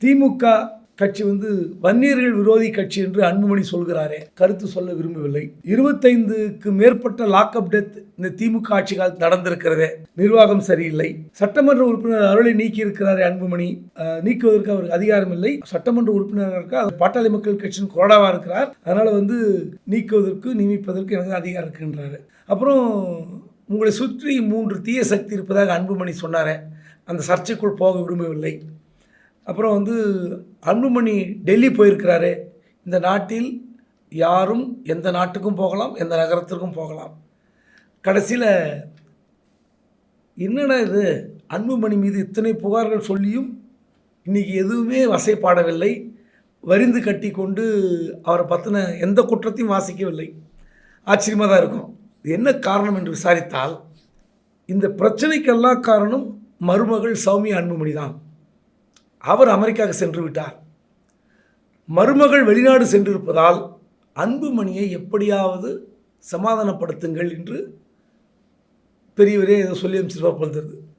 திமுக கட்சி வன்னியர்கள் விரோதி கட்சி என்று அன்புமணி சொல்கிறாரே, கருத்து சொல்ல விரும்பவில்லை. 25க்கு மேற்பட்ட லாக்அப் டெத் இந்த திமுக ஆட்சி காலத்தில் நடந்திருக்கிறதே, நிர்வாகம் சரியில்லை. சட்டமன்ற உறுப்பினர் அருளை நீக்கி இருக்கிறாரே அன்புமணி, நீக்குவதற்கு அவருக்கு அதிகாரம் இல்லை. சட்டமன்ற உறுப்பினராக பாட்டாளி மக்கள் கட்சியின் கொறடாவா இருக்கிறார். அதனால நீக்குவதற்கு நியமிப்பதற்கு எனக்கு அதிகாரம் இருக்குன்றாரு. அப்புறம் உங்களை சுற்றி 3 தீய சக்தி இருப்பதாக அன்புமணி சொன்னாரே, அந்த சர்ச்சைக்குள் போக விரும்பவில்லை. அப்புறம் அன்புமணி டெல்லி போயிருக்கிறாரு. இந்த நாட்டில் யாரும் எந்த நாட்டுக்கும் போகலாம், எந்த நகரத்திற்கும் போகலாம். கடைசியில் என்னடா இது, அன்புமணி மீது இத்தனை புகார்கள் சொல்லியும் இன்றைக்கி எதுவுமே வசைப்பாடவில்லை, வரிந்து கட்டி கொண்டு அவரை பற்றின எந்த குற்றத்தையும் வாசிக்கவில்லை. ஆச்சரியமாக தான் இருக்கும். இது என்ன காரணம் என்று விசாரித்தால், இந்த பிரச்சனைக்கெல்லாம் காரணம் மருமகள் சௌமியா அன்புமணி தான். அவர் அமெரிக்காவுக்கு சென்று விட்டார். மருமகள் வெளிநாடு சென்றிருப்பதால் அன்புமணியை எப்படியாவது சமாதானப்படுத்துங்கள் என்று பெரியவரே ஏதோ சொல்லி அமைச்சிருப்பா போகிறது.